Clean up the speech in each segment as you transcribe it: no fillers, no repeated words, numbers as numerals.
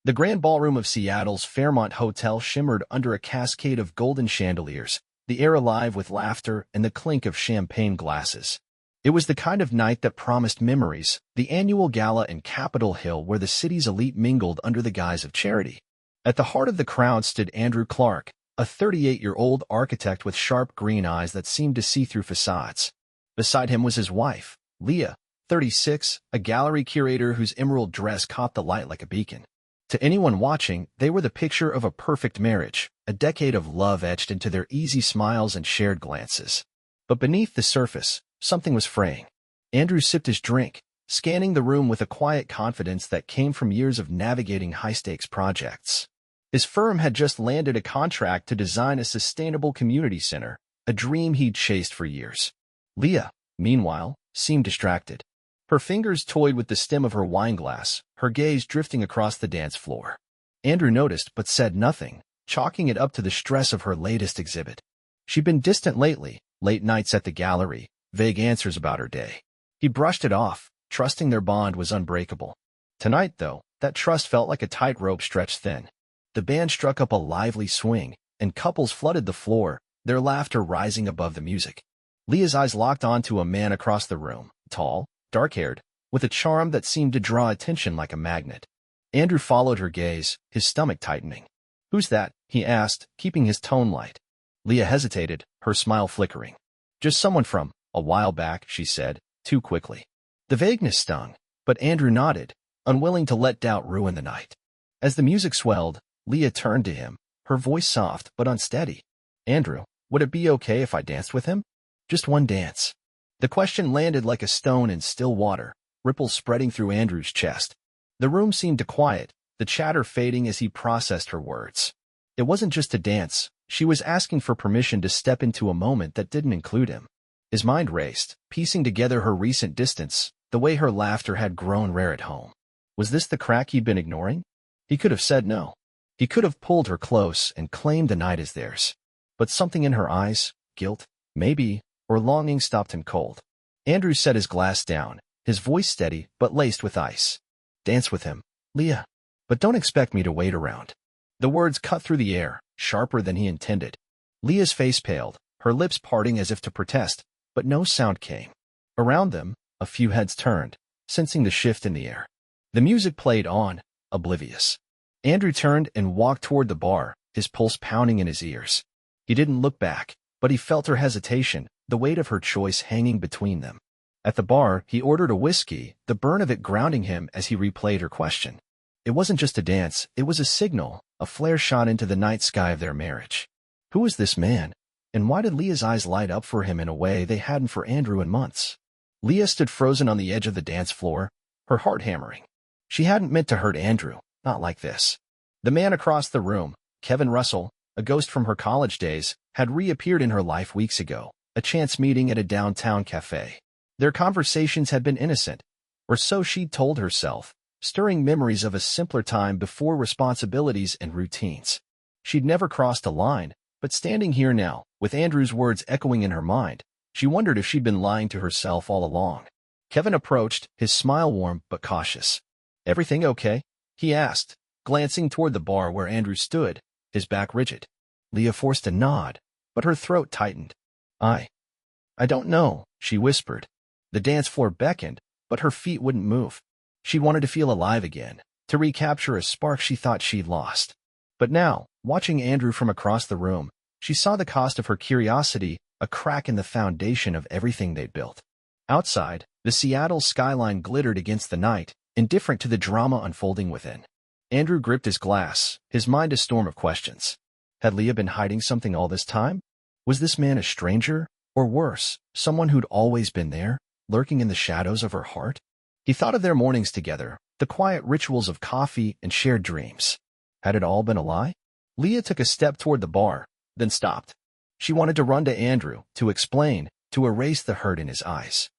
The grand ballroom of Seattle's Fairmont Hotel shimmered under a cascade of golden chandeliers, the air alive with laughter and the clink of champagne glasses. It was the kind of night that promised memories, the annual gala in Capitol Hill where the city's elite mingled under the guise of charity. At the heart of the crowd stood Andrew Clark, a 38-year-old architect with sharp green eyes that seemed to see through facades. Beside him was his wife, Leah, 36, a gallery curator whose emerald dress caught the light like a beacon. To anyone watching, they were the picture of a perfect marriage, a decade of love etched into their easy smiles and shared glances. But beneath the surface, something was fraying. Andrew sipped his drink, scanning the room with a quiet confidence that came from years of navigating high-stakes projects. His firm had just landed a contract to design a sustainable community center, a dream he'd chased for years. Leah, meanwhile, seemed distracted. Her fingers toyed with the stem of her wineglass, her gaze drifting across the dance floor. Andrew noticed but said nothing, chalking it up to the stress of her latest exhibit. She'd been distant lately, late nights at the gallery, vague answers about her day. He brushed it off, trusting their bond was unbreakable. Tonight, though, that trust felt like a tightrope stretched thin. The band struck up a lively swing, and couples flooded the floor, their laughter rising above the music. Leah's eyes locked onto a man across the room, tall, dark-haired, with a charm that seemed to draw attention like a magnet. Andrew followed her gaze, his stomach tightening. "Who's that?" he asked, keeping his tone light. Leah hesitated, her smile flickering. "Just someone from a while back," she said, too quickly. The vagueness stung, but Andrew nodded, unwilling to let doubt ruin the night. As the music swelled, Leah turned to him, her voice soft but unsteady. "Andrew, would it be okay if I danced with him? Just one dance." The question landed like a stone in still water, ripples spreading through Andrew's chest. The room seemed to quiet, the chatter fading as he processed her words. It wasn't just a dance, she was asking for permission to step into a moment that didn't include him. His mind raced, piecing together her recent distance, the way her laughter had grown rare at home. Was this the crack he'd been ignoring? He could have said no. He could have pulled her close and claimed the night as theirs. But something in her eyes, guilt, maybe, or longing stopped him cold. Andrew set his glass down, his voice steady but laced with ice. "Dance with him, Leah. But don't expect me to wait around." The words cut through the air, sharper than he intended. Leah's face paled, her lips parting as if to protest, but no sound came. Around them, a few heads turned, sensing the shift in the air. The music played on, oblivious. Andrew turned and walked toward the bar, his pulse pounding in his ears. He didn't look back, but he felt her hesitation, the weight of her choice hanging between them. At the bar, he ordered a whiskey, the burn of it grounding him as he replayed her question. It wasn't just a dance, it was a signal, a flare shot into the night sky of their marriage. Who was this man? And why did Leah's eyes light up for him in a way they hadn't for Andrew in months? Leah stood frozen on the edge of the dance floor, her heart hammering. She hadn't meant to hurt Andrew, not like this. The man across the room, Kevin Russell, a ghost from her college days, had reappeared in her life weeks ago, a chance meeting at a downtown cafe. Their conversations had been innocent, or so she'd told herself, stirring memories of a simpler time before responsibilities and routines. She'd never crossed a line, but standing here now, with Andrew's words echoing in her mind, she wondered if she'd been lying to herself all along. Kevin approached, his smile warm but cautious. "Everything okay?" he asked, glancing toward the bar where Andrew stood, his back rigid. Leah forced a nod, but her throat tightened. I don't know," she whispered. The dance floor beckoned, but her feet wouldn't move. She wanted to feel alive again, to recapture a spark she thought she'd lost. But now, watching Andrew from across the room, she saw the cost of her curiosity, a crack in the foundation of everything they'd built. Outside, the Seattle skyline glittered against the night, indifferent to the drama unfolding within. Andrew gripped his glass, his mind a storm of questions. Had Leah been hiding something all this time? Was this man a stranger? Or worse, someone who'd always been there, lurking in the shadows of her heart? He thought of their mornings together, the quiet rituals of coffee and shared dreams. Had it all been a lie? Leah took a step toward the bar, then stopped. She wanted to run to Andrew, to explain, to erase the hurt in his eyes.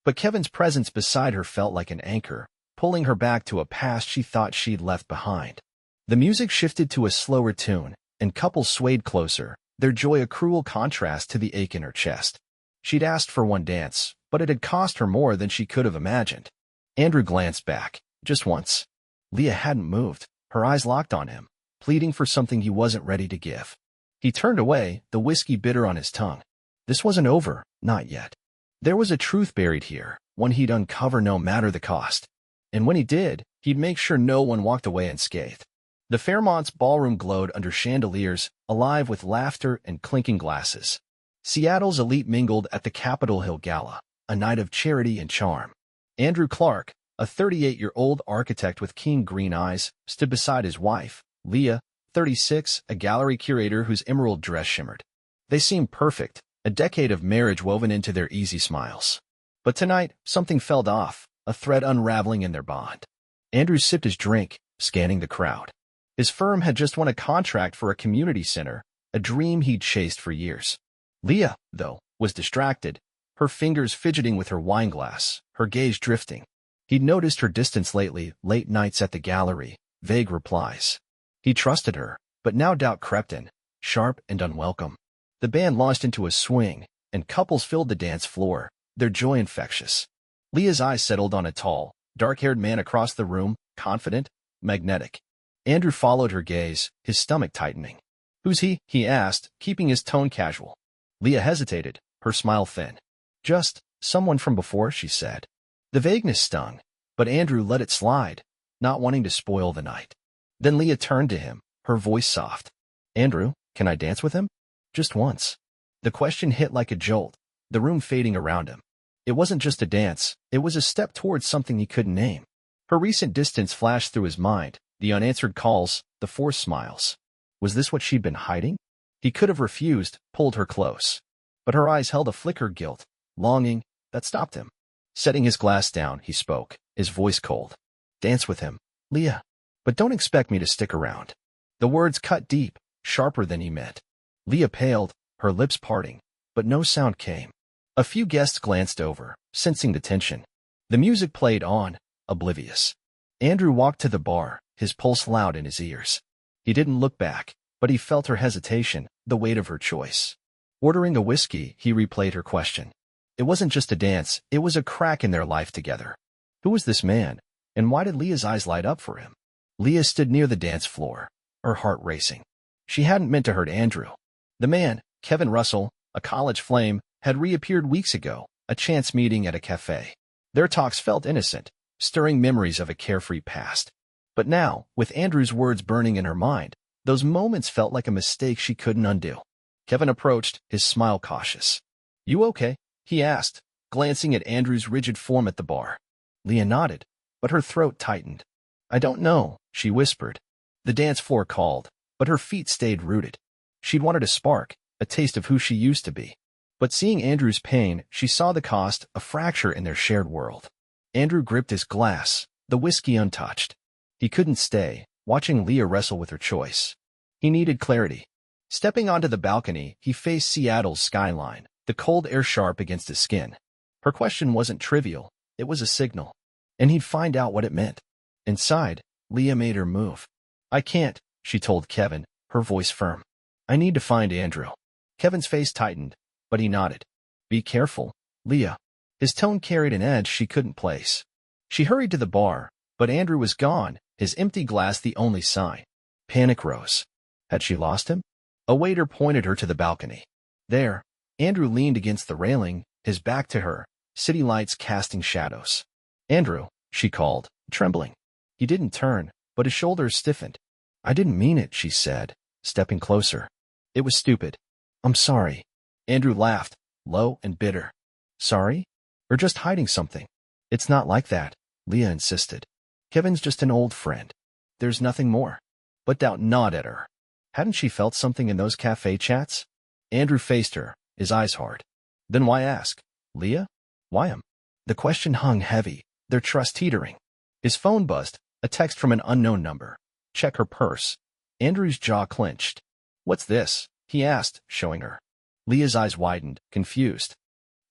But Kevin's presence beside her felt like an anchor, pulling her back to a past she thought she'd left behind. The music shifted to a slower tune, and couples swayed closer, their joy a cruel contrast to the ache in her chest. She'd asked for one dance, but it had cost her more than she could have imagined. Andrew glanced back, just once. Leah hadn't moved, Her eyes locked on him, pleading for something he wasn't ready to give. He turned away, the whiskey bitter on his tongue. This wasn't over, not yet. There was a truth buried here, one he'd uncover no matter the cost. And when he did, he'd make sure no one walked away unscathed. The Fairmont's ballroom glowed under chandeliers, alive with laughter and clinking glasses. Seattle's elite mingled at the Capitol Hill Gala, a night of charity and charm. Andrew Clark, a 38-year-old architect with keen green eyes, stood beside his wife, Leah, 36, a gallery curator whose emerald dress shimmered. They seemed perfect, a decade of marriage woven into their easy smiles. But tonight, something felt off, a thread unraveling in their bond. Andrew sipped his drink, scanning the crowd. His firm had just won a contract for a community center, a dream he'd chased for years. Leah, though, was distracted, her fingers fidgeting with her wine glass, her gaze drifting. He'd noticed her distance lately, late nights at the gallery, vague replies. He trusted her, but now doubt crept in, sharp and unwelcome. The band launched into a swing, and couples filled the dance floor, their joy infectious. Leah's eyes settled on a tall, dark-haired man across the room, confident, magnetic. Andrew followed her gaze, his stomach tightening. "Who's he?" he asked, keeping his tone casual. Leah hesitated, her smile thin. "Just someone from before," she said. The vagueness stung, but Andrew let it slide, not wanting to spoil the night. Then Leah turned to him, her voice soft. "Andrew, can I dance with him? Just once." The question hit like a jolt, the room fading around him. It wasn't just a dance, it was a step towards something he couldn't name. Her recent distance flashed through his mind, the unanswered calls, the forced smiles. Was this what she'd been hiding? He could have refused, pulled her close. But her eyes held a flicker guilt, longing, that stopped him. Setting his glass down, he spoke, his voice cold. "Dance with him, Leah. But don't expect me to stick around." The words cut deep, sharper than he meant. Leah paled, her lips parting, but no sound came. A few guests glanced over, sensing the tension. The music played on, oblivious. Andrew walked to the bar, his pulse loud in his ears. He didn't look back, but he felt her hesitation, the weight of her choice. Ordering a whiskey, he replayed her question. It wasn't just a dance, it was a crack in their life together. Who was this man, and why did Leah's eyes light up for him? Leah stood near the dance floor, her heart racing. She hadn't meant to hurt Andrew. The man, Kevin Russell, a college flame, had reappeared weeks ago, a chance meeting at a cafe. Their talks felt innocent, stirring memories of a carefree past. But now, with Andrew's words burning in her mind, those moments felt like a mistake she couldn't undo. Kevin approached, his smile cautious. "You okay?" he asked, glancing at Andrew's rigid form at the bar. Leah nodded, but her throat tightened. "I don't know," she whispered. The dance floor called, but her feet stayed rooted. She'd wanted a spark, a taste of who she used to be. But seeing Andrew's pain, she saw the cost, a fracture in their shared world. Andrew gripped his glass, the whiskey untouched. He couldn't stay, watching Leah wrestle with her choice. He needed clarity. Stepping onto the balcony, he faced Seattle's skyline, the cold air sharp against his skin. Her question wasn't trivial, it was a signal. And he'd find out what it meant. Inside, Leah made her move. "I can't," she told Kevin, her voice firm. "I need to find Andrew." Kevin's face tightened, but he nodded. "Be careful, Leah." His tone carried an edge she couldn't place. She hurried to the bar, but Andrew was gone, his empty glass the only sign. Panic rose. Had she lost him? A waiter pointed her to the balcony. There, Andrew leaned against the railing, his back to her, city lights casting shadows. "Andrew," she called, trembling. He didn't turn, but his shoulders stiffened. "I didn't mean it," she said, stepping closer. "It was stupid. I'm sorry." Andrew laughed, low and bitter. "Sorry? Or just hiding something?" "It's not like that," Leah insisted. "Kevin's just an old friend. There's nothing more." But doubt gnawed at her. Hadn't she felt something in those cafe chats? Andrew faced her, his eyes hard. "Then why ask? Leah? Why him?" The question hung heavy, their trust teetering. His phone buzzed, a text from an unknown number. Check her purse. Andrew's jaw clenched. "What's this?" he asked, showing her. Leah's eyes widened, confused.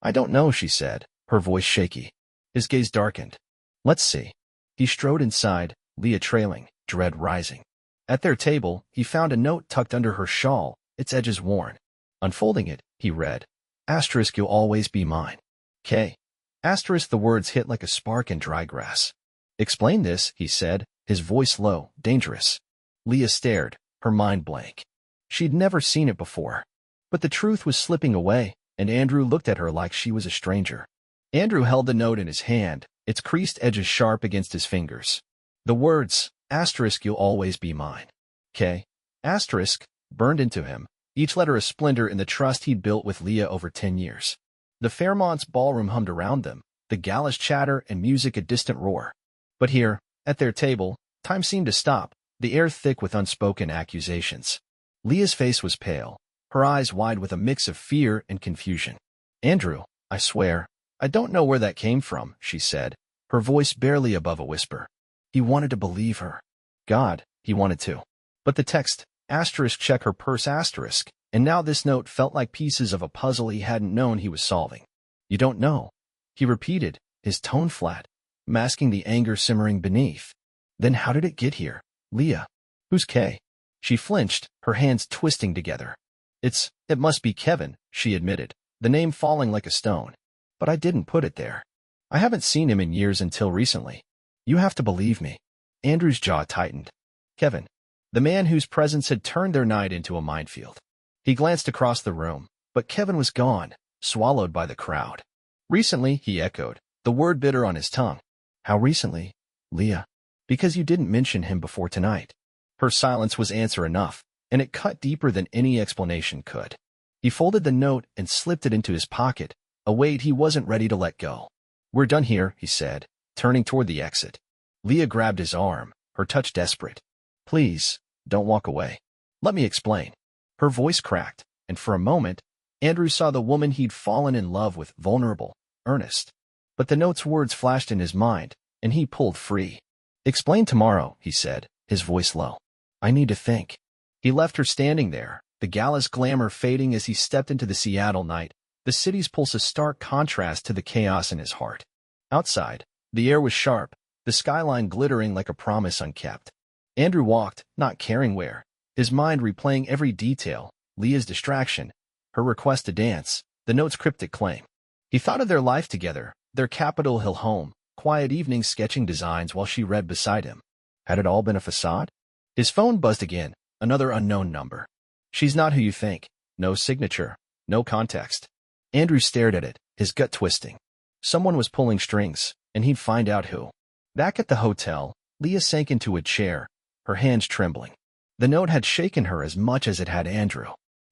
"I don't know," she said, her voice shaky. His gaze darkened. "Let's see." He strode inside, Leah trailing, dread rising. At their table, he found a note tucked under her shawl, its edges worn. Unfolding it, he read, "Asterisk, you'll always be mine. K." Asterisk, the words hit like a spark in dry grass. Explain this, he said, his voice low, dangerous. Leah stared, her mind blank. She'd never seen it before. But the truth was slipping away, and Andrew looked at her like she was a stranger. Andrew held the note in his hand, its creased edges sharp against his fingers. The words, asterisk, you'll always be mine. K. Asterisk, burned into him, each letter a splinter in the trust he'd built with Leah over 10 years. The Fairmont's ballroom hummed around them, the Gala's chatter and music a distant roar. But here, at their table, time seemed to stop, the air thick with unspoken accusations. Leah's face was pale, her eyes wide with a mix of fear and confusion. Andrew, I swear, I don't know where that came from, she said, her voice barely above a whisper. He wanted to believe her. God, he wanted to. But the text, asterisk check her purse asterisk, and now this note felt like pieces of a puzzle he hadn't known he was solving. You don't know, he repeated, his tone flat, masking the anger simmering beneath. Then how did it get here? Leah. Who's Kay? She flinched, her hands twisting together. It must be Kevin, she admitted, the name falling like a stone. But I didn't put it there. I haven't seen him in years until recently. You have to believe me. Andrew's jaw tightened. Kevin. The man whose presence had turned their night into a minefield. He glanced across the room, but Kevin was gone, swallowed by the crowd. Recently, he echoed, the word bitter on his tongue. How recently, Leah? Because you didn't mention him before tonight. Her silence was answer enough, and it cut deeper than any explanation could. He folded the note and slipped it into his pocket, a weight he wasn't ready to let go. We're done here, he said, turning toward the exit. Leah grabbed his arm, her touch desperate. Please, don't walk away. Let me explain. Her voice cracked, and for a moment, Andrew saw the woman he'd fallen in love with, vulnerable, earnest. But the note's words flashed in his mind, and he pulled free. Explain tomorrow, he said, his voice low. I need to think. He left her standing there, the Gala's glamour fading as he stepped into the Seattle night, the city's pulse a stark contrast to the chaos in his heart. Outside, the air was sharp, the skyline glittering like a promise unkept. Andrew walked, not caring where, his mind replaying every detail, Leah's distraction, her request to dance, the note's cryptic claim. He thought of their life together, their Capitol Hill home, quiet evenings sketching designs while she read beside him. Had it all been a facade? His phone buzzed again, another unknown number. She's not who you think. No signature, no context. Andrew stared at it, his gut twisting. Someone was pulling strings, and he'd find out who. Back at the hotel, Leah sank into a chair, her hands trembling. The note had shaken her as much as it had Andrew.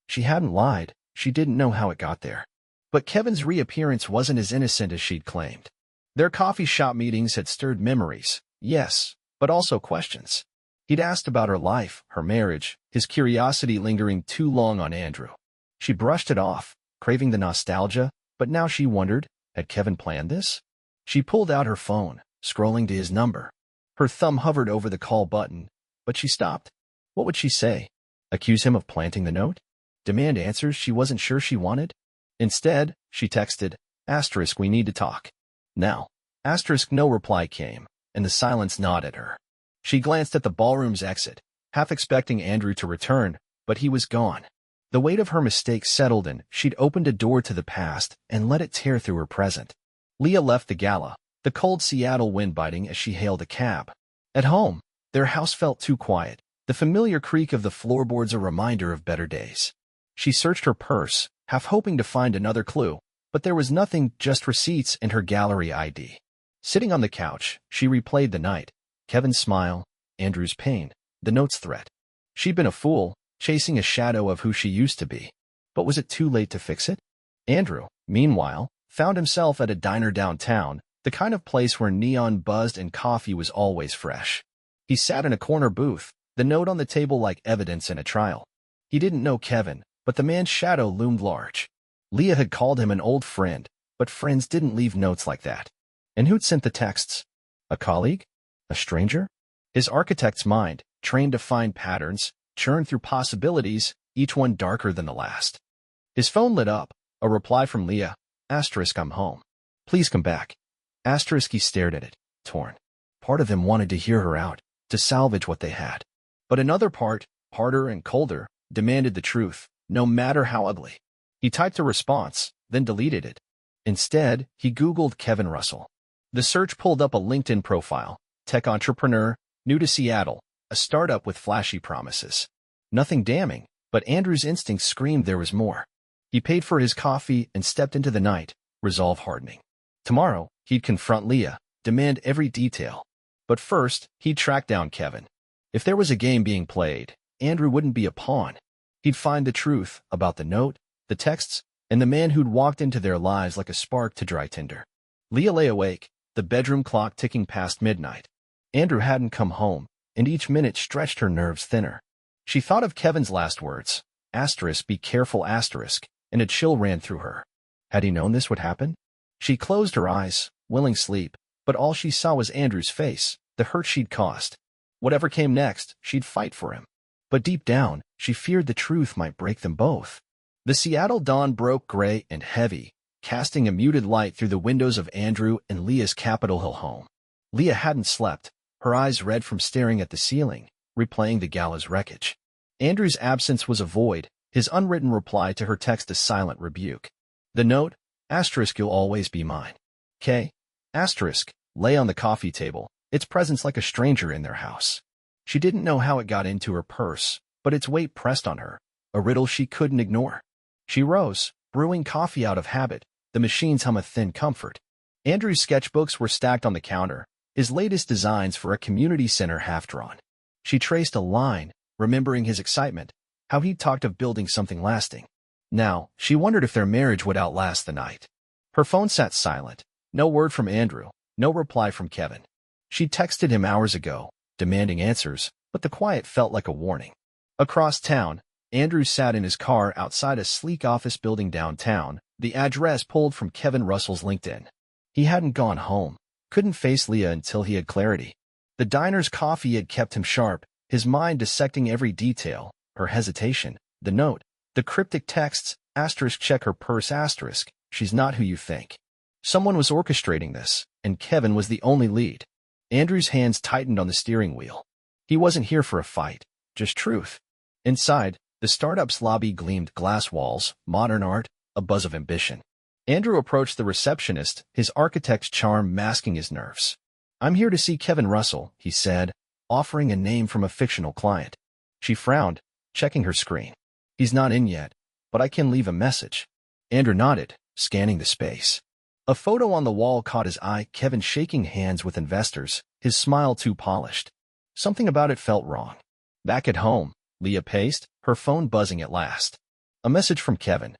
She hadn't lied, she didn't know how it got there. But Kevin's reappearance wasn't as innocent as she'd claimed. Their coffee shop meetings had stirred memories, yes, but also questions. He'd asked about her life, her marriage, his curiosity lingering too long on Andrew. She brushed it off, craving the nostalgia, but now she wondered, had Kevin planned this? She pulled out her phone, scrolling to his number. Her thumb hovered over the call button, but she stopped. What would she say? Accuse him of planting the note? Demand answers she wasn't sure she wanted? Instead, she texted, asterisk, we need to talk. Now, asterisk, no reply came, and the silence gnawed at her. She glanced at the ballroom's exit, half expecting Andrew to return, but he was gone. The weight of her mistake settled in, she'd opened a door to the past and let it tear through her present. Leah left the Gala, the cold Seattle wind biting as she hailed a cab. At home, their house felt too quiet, the familiar creak of the floorboards a reminder of better days. She searched her purse, half hoping to find another clue, but there was nothing, just receipts and her gallery ID. Sitting on the couch, she replayed the night. Kevin's smile, Andrew's pain, the note's threat. She'd been a fool, chasing a shadow of who she used to be. But was it too late to fix it? Andrew, meanwhile, found himself at a diner downtown, the kind of place where neon buzzed and coffee was always fresh. He sat in a corner booth, the note on the table like evidence in a trial. He didn't know Kevin, but the man's shadow loomed large. Leah had called him an old friend, but friends didn't leave notes like that. And who'd sent the texts? A colleague? A stranger? His architect's mind, trained to find patterns, churned through possibilities, each one darker than the last. His phone lit up, a reply from Leah, asterisk, I'm home. Please come back. Asterisk, he stared at it, torn. Part of him wanted to hear her out, to salvage what they had. But another part, harder and colder, demanded the truth, no matter how ugly. He typed a response, then deleted it. Instead, he Googled Kevin Russell. The search pulled up a LinkedIn profile, tech entrepreneur, new to Seattle, a startup with flashy promises. Nothing damning, but Andrew's instincts screamed there was more. He paid for his coffee and stepped into the night, resolve hardening. Tomorrow, he'd confront Leah, demand every detail. But first, he'd track down Kevin. If there was a game being played, Andrew wouldn't be a pawn. He'd find the truth about the note, the texts, and the man who'd walked into their lives like a spark to dry tinder. Leah lay awake, the bedroom clock ticking past midnight. Andrew hadn't come home, and each minute stretched her nerves thinner. She thought of Kevin's last words, be careful, and a chill ran through her. Had he known this would happen? She closed her eyes, willing sleep, but all she saw was Andrew's face, the hurt she'd caused. Whatever came next, she'd fight for him. But deep down, she feared the truth might break them both. The Seattle dawn broke gray and heavy, casting a muted light through the windows of Andrew and Leah's Capitol Hill home. Leah hadn't slept, her eyes red from staring at the ceiling, replaying the Gala's wreckage. Andrew's absence was a void, his unwritten reply to her text a silent rebuke. The note, you'll always be mine. K. Lay on the coffee table, its presence like a stranger in their house. She didn't know how it got into her purse, but its weight pressed on her, a riddle she couldn't ignore. She rose, brewing coffee out of habit, the machine's hum a thin comfort. Andrew's sketchbooks were stacked on the counter, his latest designs for a community center half-drawn. She traced a line, remembering his excitement, how he talked of building something lasting. Now, she wondered if their marriage would outlast the night. Her phone sat silent, no word from Andrew, no reply from Kevin. She'd texted him hours ago, demanding answers, but the quiet felt like a warning. Across town, Andrew sat in his car outside a sleek office building downtown, the address pulled from Kevin Russell's LinkedIn. He hadn't gone home, couldn't face Leah until he had clarity. The diner's coffee had kept him sharp, his mind dissecting every detail, her hesitation, the note, the cryptic texts, check her purse, she's not who you think. Someone was orchestrating this, and Kevin was the only lead. Andrew's hands tightened on the steering wheel. He wasn't here for a fight, just truth. Inside, the startup's lobby gleamed glass walls, modern art, a buzz of ambition. Andrew approached the receptionist, his architect's charm masking his nerves. I'm here to see Kevin Russell, he said, offering a name from a fictional client. She frowned, checking her screen. He's not in yet, but I can leave a message. Andrew nodded, scanning the space. A photo on the wall caught his eye, Kevin shaking hands with investors, his smile too polished. Something about it felt wrong. Back at home, Leah paced, her phone buzzing at last. A message from Kevin.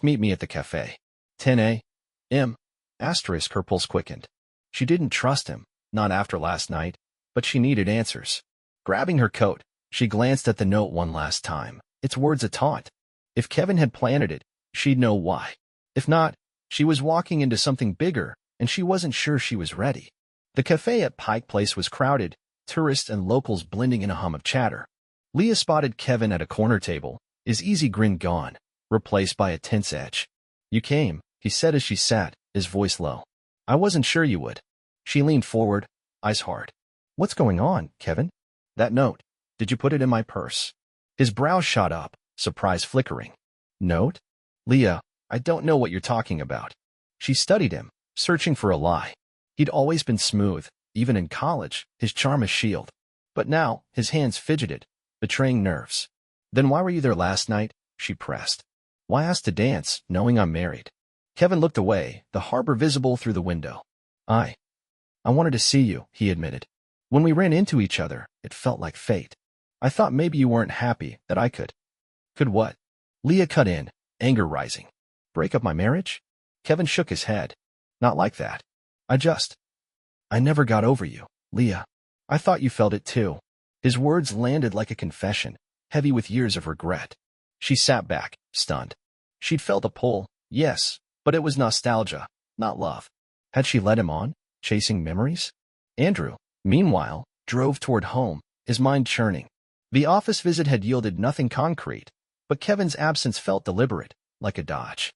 Meet me at the cafe. 10 a.m. Her pulse quickened. She didn't trust him, not after last night, but she needed answers. Grabbing her coat, she glanced at the note one last time, its words a taunt. If Kevin had planted it, she'd know why. If not, she was walking into something bigger, and she wasn't sure she was ready. The cafe at Pike Place was crowded, tourists and locals blending in a hum of chatter. Leah spotted Kevin at a corner table, his easy grin gone, replaced by a tense edge. You came, he said as she sat, his voice low. I wasn't sure you would. She leaned forward, eyes hard. What's going on, Kevin? That note. Did you put it in my purse? His brows shot up, surprise flickering. Note? Leah, I don't know what you're talking about. She studied him, searching for a lie. He'd always been smooth, even in college, his charm a shield. But now, his hands fidgeted, betraying nerves. Then why were you there last night? She pressed. Why ask to dance, knowing I'm married? Kevin looked away, the harbor visible through the window. I wanted to see you, he admitted. When we ran into each other, it felt like fate. I thought maybe you weren't happy that I could. Could what? Leah cut in, anger rising. Break up my marriage? Kevin shook his head. Not like that. I never got over you, Leah. I thought you felt it too. His words landed like a confession, heavy with years of regret. She sat back, stunned. She'd felt a pull, yes, but it was nostalgia, not love. Had she led him on, chasing memories? Andrew, meanwhile, drove toward home, his mind churning. The office visit had yielded nothing concrete, but Kevin's absence felt deliberate, like a dodge.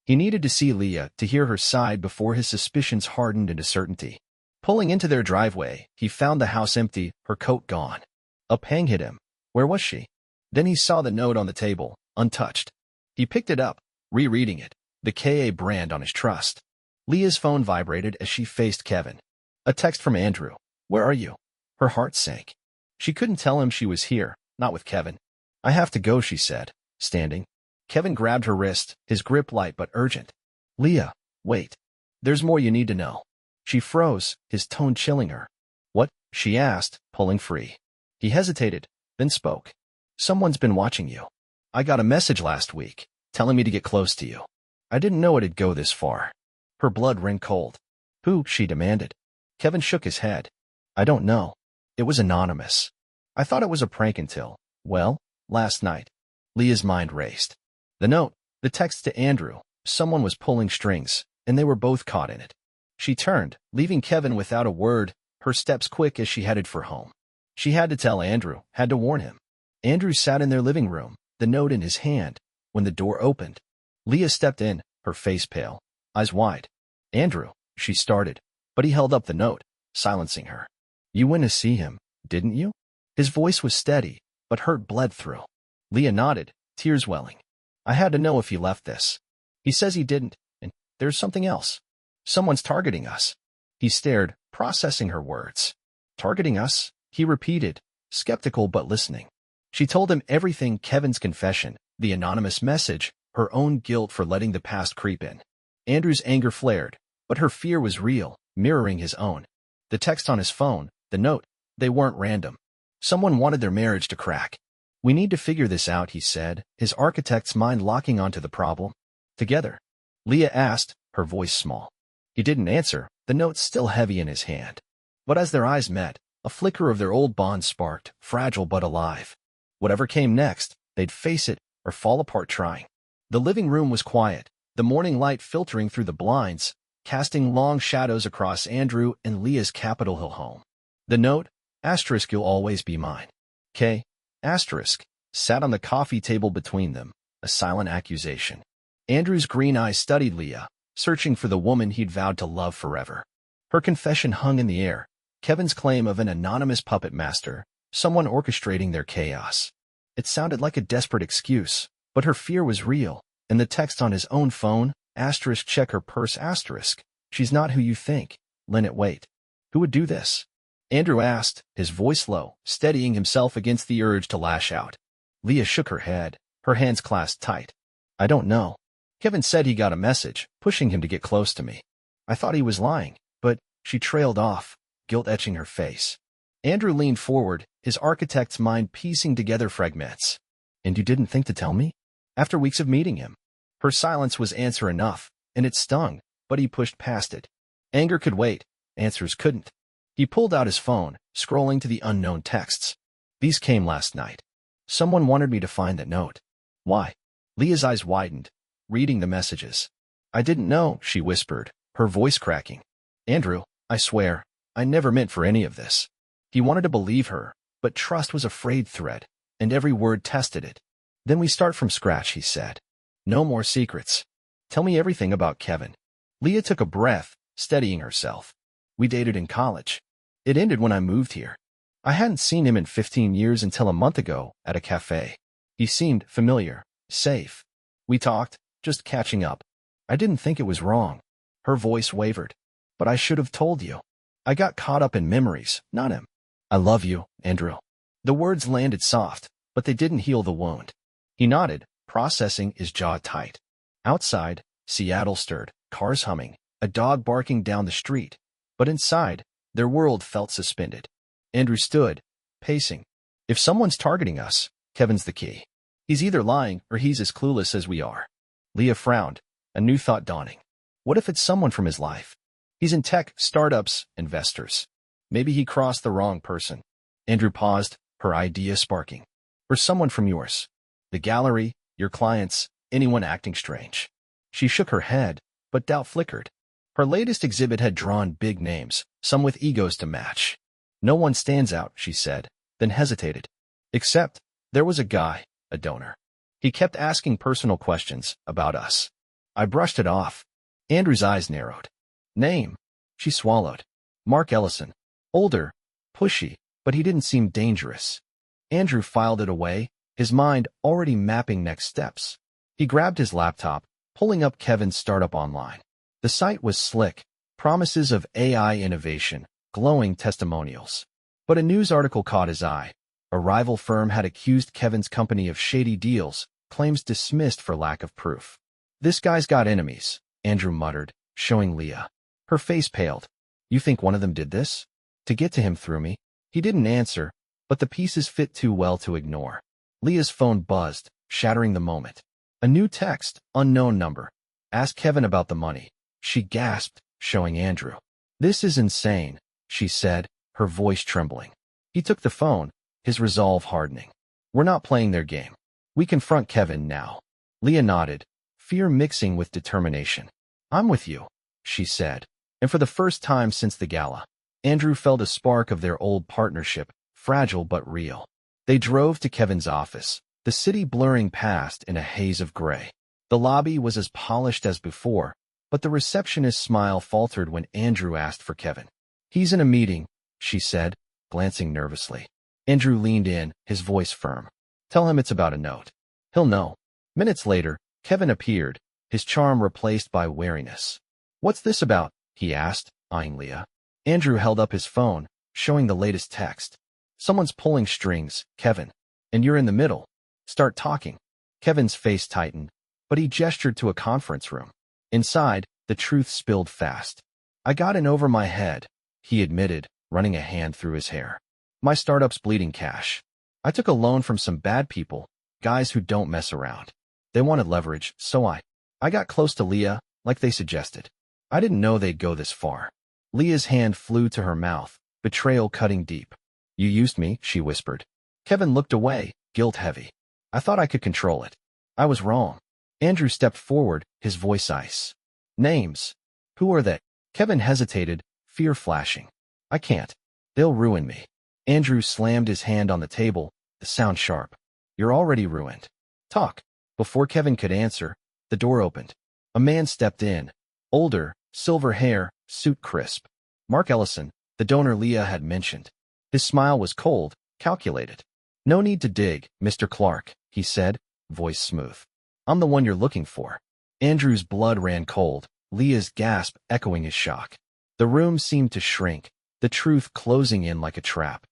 He needed to see Leah, to hear her side before his suspicions hardened into certainty. Pulling into their driveway, he found the house empty, her coat gone. A pang hit him. Where was she? Then he saw the note on the table, untouched. He picked it up, rereading it, the KA brand on his trust. Leah's phone vibrated as she faced Kevin. A text from Andrew. Where are you? Her heart sank. She couldn't tell him she was here, not with Kevin. I have to go, she said, standing. Kevin grabbed her wrist, his grip light but urgent. Leah, wait. There's more you need to know. She froze, his tone chilling her. What? She asked, pulling free. He hesitated, then spoke. Someone's been watching you. I got a message last week, telling me to get close to you. I didn't know it'd go this far. Her blood ran cold. Who? She demanded. Kevin shook his head. I don't know. It was anonymous. I thought it was a prank until, well, last night. Leah's mind raced. The note, the text to Andrew, someone was pulling strings, and they were both caught in it. She turned, leaving Kevin without a word, her steps quick as she headed for home. She had to tell Andrew, had to warn him. Andrew sat in their living room, the note in his hand, when the door opened. Leah stepped in, her face pale, eyes wide. Andrew, she started, but he held up the note, silencing her. You went to see him, didn't you? His voice was steady, but hurt bled through. Leah nodded, tears welling. I had to know if he left this. He says he didn't, and there's something else. Someone's targeting us. He stared, processing her words. Targeting us? He repeated, skeptical but listening. She told him everything: Kevin's confession, the anonymous message, her own guilt for letting the past creep in. Andrew's anger flared, but her fear was real, mirroring his own. The text on his phone, the note, they weren't random. Someone wanted their marriage to crack. We need to figure this out, he said, his architect's mind locking onto the problem. Together? Leah asked, her voice small. He didn't answer, the note still heavy in his hand. But as their eyes met, a flicker of their old bond sparked, fragile but alive. Whatever came next, they'd face it or fall apart trying. The living room was quiet, the morning light filtering through the blinds, casting long shadows across Andrew and Leah's Capitol Hill home. The note, asterisk, you'll always be mine. K, asterisk, sat on the coffee table between them, a silent accusation. Andrew's green eyes studied Leah, searching for the woman he'd vowed to love forever. Her confession hung in the air, Kevin's claim of an anonymous puppet master, someone orchestrating their chaos. It sounded like a desperate excuse, but her fear was real, and the text on his own phone, asterisk, check her purse, asterisk, she's not who you think. Lynette, wait. Who would do this? Andrew asked, his voice low, steadying himself against the urge to lash out. Leah shook her head, her hands clasped tight. I don't know. Kevin said he got a message, pushing him to get close to me. I thought he was lying, but she trailed off, guilt etching her face. Andrew leaned forward, his architect's mind piecing together fragments. And you didn't think to tell me? After weeks of meeting him. Her silence was answer enough, and it stung, but he pushed past it. Anger could wait, answers couldn't. He pulled out his phone, scrolling to the unknown texts. These came last night. Someone wanted me to find that note. Why? Leah's eyes widened, reading the messages. I didn't know, she whispered, her voice cracking. Andrew, I swear, I never meant for any of this. He wanted to believe her, but trust was a frayed thread, and every word tested it. Then we start from scratch, he said. No more secrets. Tell me everything about Kevin. Leah took a breath, steadying herself. We dated in college. It ended when I moved here. I hadn't seen him in 15 years until a month ago at a cafe. He seemed familiar, safe. We talked, just catching up. I didn't think it was wrong. Her voice wavered. But I should have told you. I got caught up in memories, not him. I love you, Andrew. The words landed soft, but they didn't heal the wound. He nodded, processing, his jaw tight. Outside, Seattle stirred, cars humming, a dog barking down the street. But inside, their world felt suspended. Andrew stood, pacing. If someone's targeting us, Kevin's the key. He's either lying or he's as clueless as we are. Leah frowned, a new thought dawning. What if it's someone from his life? He's in tech, startups, investors. Maybe he crossed the wrong person. Andrew paused, her idea sparking. Or someone from yours. The gallery, your clients, anyone acting strange. She shook her head, but doubt flickered. Her latest exhibit had drawn big names, some with egos to match. No one stands out, she said, then hesitated. Except, there was a guy, a donor. He kept asking personal questions about us. I brushed it off. Andrew's eyes narrowed. Name? She swallowed. Mark Ellison. Older, pushy, but he didn't seem dangerous. Andrew filed it away, his mind already mapping next steps. He grabbed his laptop, pulling up Kevin's startup online. The site was slick, promises of AI innovation, glowing testimonials. But a news article caught his eye. A rival firm had accused Kevin's company of shady deals, claims dismissed for lack of proof. "This guy's got enemies," Andrew muttered, showing Leah. Her face paled. "You think one of them did this? To get to him through me?" He didn't answer, but the pieces fit too well to ignore. Leah's phone buzzed, shattering the moment. A new text, unknown number. "Ask Kevin about the money." She gasped, showing Andrew. "This is insane," she said, her voice trembling. He took the phone, his resolve hardening. "We're not playing their game. We confront Kevin now." Leah nodded, fear mixing with determination. "I'm with you," she said. And for the first time since the gala, Andrew felt a spark of their old partnership, fragile but real. They drove to Kevin's office, the city blurring past in a haze of gray. The lobby was as polished as before, but the receptionist's smile faltered when Andrew asked for Kevin. "He's in a meeting," she said, glancing nervously. Andrew leaned in, his voice firm. "Tell him it's about a note. He'll know." Minutes later, Kevin appeared, his charm replaced by wariness. "What's this about?" he asked, eyeing Leah. Andrew held up his phone, showing the latest text. "Someone's pulling strings, Kevin. And you're in the middle. Start talking." Kevin's face tightened, but he gestured to a conference room. Inside, the truth spilled fast. "I got in over my head," he admitted, running a hand through his hair. "My startup's bleeding cash. I took a loan from some bad people, guys who don't mess around. They wanted leverage, so I got close to Leah, like they suggested. I didn't know they'd go this far." Leah's hand flew to her mouth, betrayal cutting deep. "You used me," she whispered. Kevin looked away, guilt heavy. "I thought I could control it. I was wrong." Andrew stepped forward, his voice ice. "Names. Who are they?" Kevin hesitated, fear flashing. "I can't. They'll ruin me." Andrew slammed his hand on the table, the sound sharp. "You're already ruined. Talk." Before Kevin could answer, the door opened. A man stepped in. Older, silver hair, suit crisp. Mark Ellison, the donor Leah had mentioned. His smile was cold, calculated. "No need to dig, Mr. Clark," he said, voice smooth. "I'm the one you're looking for." Andrew's blood ran cold, Leah's gasp echoing his shock. The room seemed to shrink, the truth closing in like a trap.